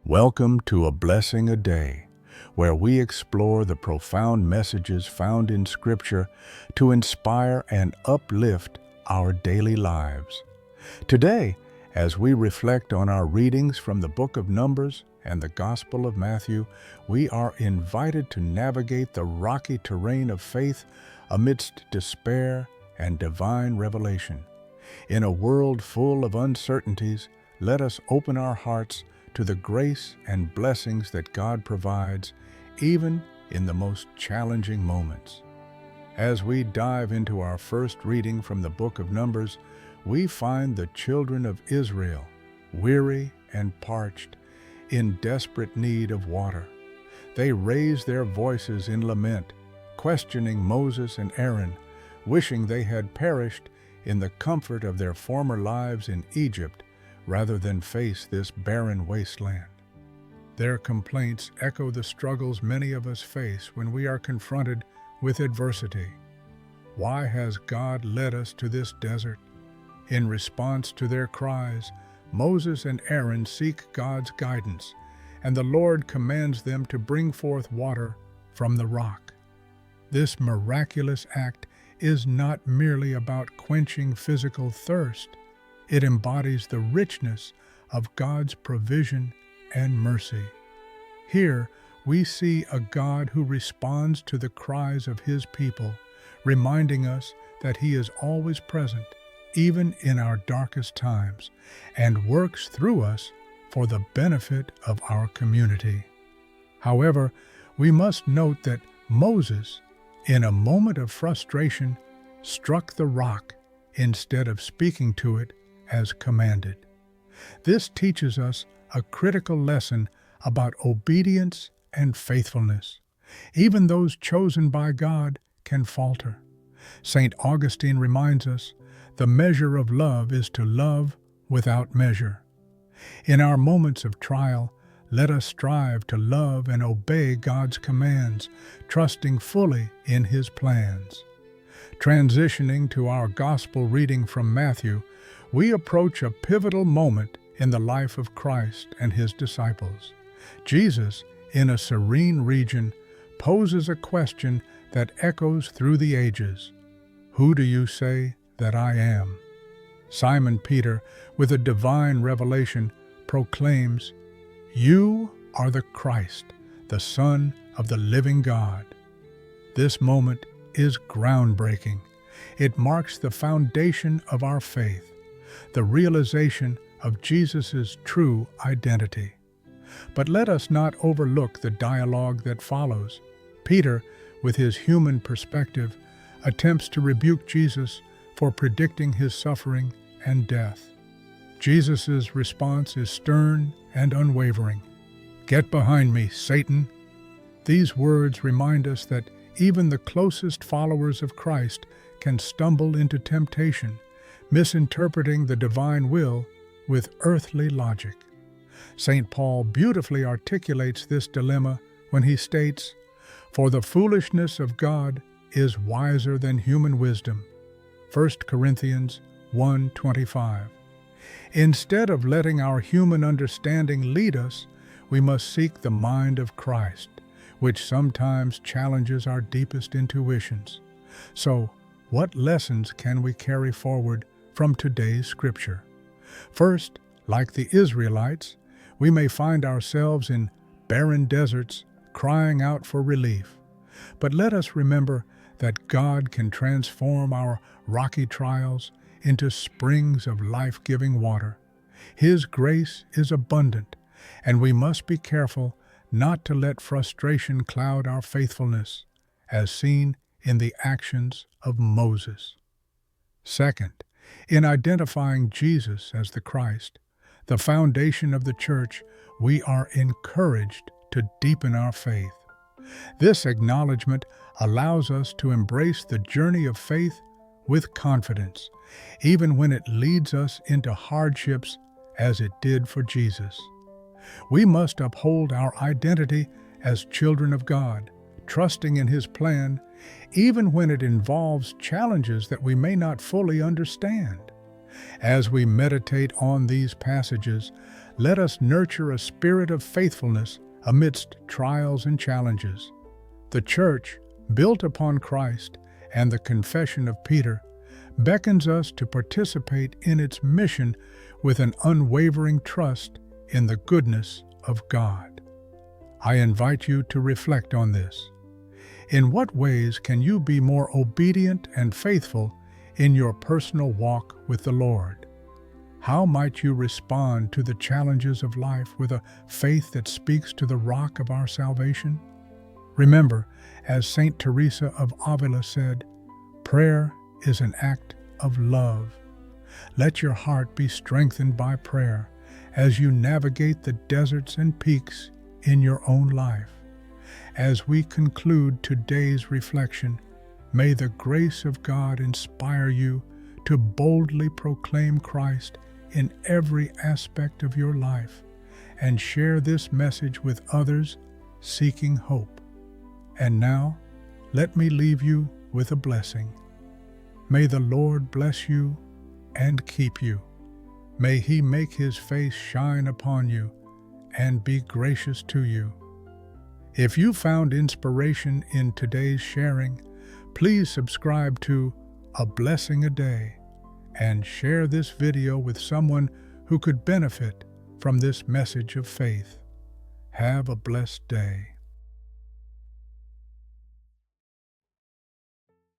Welcome to A Blessing a Day, where we explore the profound messages found in Scripture to inspire and uplift our daily lives. Today, as we reflect on our readings from the book of Numbers and the Gospel of Matthew, we are invited to navigate the rocky terrain of faith amidst despair and divine revelation. In a world full of uncertainties, let us open our hearts to the grace and blessings that God provides, even in the most challenging moments. As we dive into our first reading from the book of Numbers, we find the children of Israel, weary and parched, in desperate need of water. They raise their voices in lament, questioning Moses and Aaron, wishing they had perished in the comfort of their former lives in Egypt rather than face this barren wasteland. Their complaints echo the struggles many of us face when we are confronted with adversity. Why has God led us to this desert? In response to their cries, Moses and Aaron seek God's guidance, and the Lord commands them to bring forth water from the rock. This miraculous act is not merely about quenching physical thirst. It embodies the richness of God's provision and mercy. Here, we see a God who responds to the cries of His people, reminding us that He is always present, even in our darkest times, and works through us for the benefit of our community. However, we must note that Moses, in a moment of frustration, struck the rock instead of speaking to it as commanded. This teaches us a critical lesson about obedience and faithfulness. Even those chosen by God can falter. St. Augustine reminds us, the measure of love is to love without measure. In our moments of trial, let us strive to love and obey God's commands, trusting fully in His plans. Transitioning to our gospel reading from Matthew, we approach a pivotal moment in the life of Christ and His disciples. Jesus, in a serene region, poses a question that echoes through the ages. Who do you say that I am? Simon Peter, with a divine revelation, proclaims, "You are the Christ, the Son of the living God." This moment is groundbreaking. It marks the foundation of our faith, the realization of Jesus' true identity. But let us not overlook the dialogue that follows. Peter, with his human perspective, attempts to rebuke Jesus for predicting His suffering and death. Jesus' response is stern and unwavering. "Get behind me, Satan." These words remind us that even the closest followers of Christ can stumble into temptation, misinterpreting the divine will with earthly logic. St. Paul beautifully articulates this dilemma when he states, "For the foolishness of God is wiser than human wisdom." 1 Corinthians 1:25. Instead of letting our human understanding lead us, we must seek the mind of Christ, which sometimes challenges our deepest intuitions. So, what lessons can we carry forward from today's scripture? First, like the Israelites, we may find ourselves in barren deserts crying out for relief. But let us remember that God can transform our rocky trials into springs of life-giving water. His grace is abundant, and we must be careful not to let frustration cloud our faithfulness, as seen in the actions of Moses. Second, in identifying Jesus as the Christ, the foundation of the church, we are encouraged to deepen our faith. This acknowledgement allows us to embrace the journey of faith with confidence, even when it leads us into hardships as it did for Jesus. We must uphold our identity as children of God, trusting in His plan, even when it involves challenges that we may not fully understand. As we meditate on these passages, let us nurture a spirit of faithfulness amidst trials and challenges. The Church, built upon Christ and the confession of Peter, beckons us to participate in its mission with an unwavering trust in the goodness of God. I invite you to reflect on this. In what ways can you be more obedient and faithful in your personal walk with the Lord? How might you respond to the challenges of life with a faith that speaks to the rock of our salvation? Remember, as Saint Teresa of Avila said, prayer is an act of love. Let your heart be strengthened by prayer as you navigate the deserts and peaks in your own life. As we conclude today's reflection, may the grace of God inspire you to boldly proclaim Christ in every aspect of your life and share this message with others seeking hope. And now, let me leave you with a blessing. May the Lord bless you and keep you. May He make His face shine upon you and be gracious to you. If you found inspiration in today's sharing, please subscribe to A Blessing a Day and share this video with someone who could benefit from this message of faith. Have a blessed day.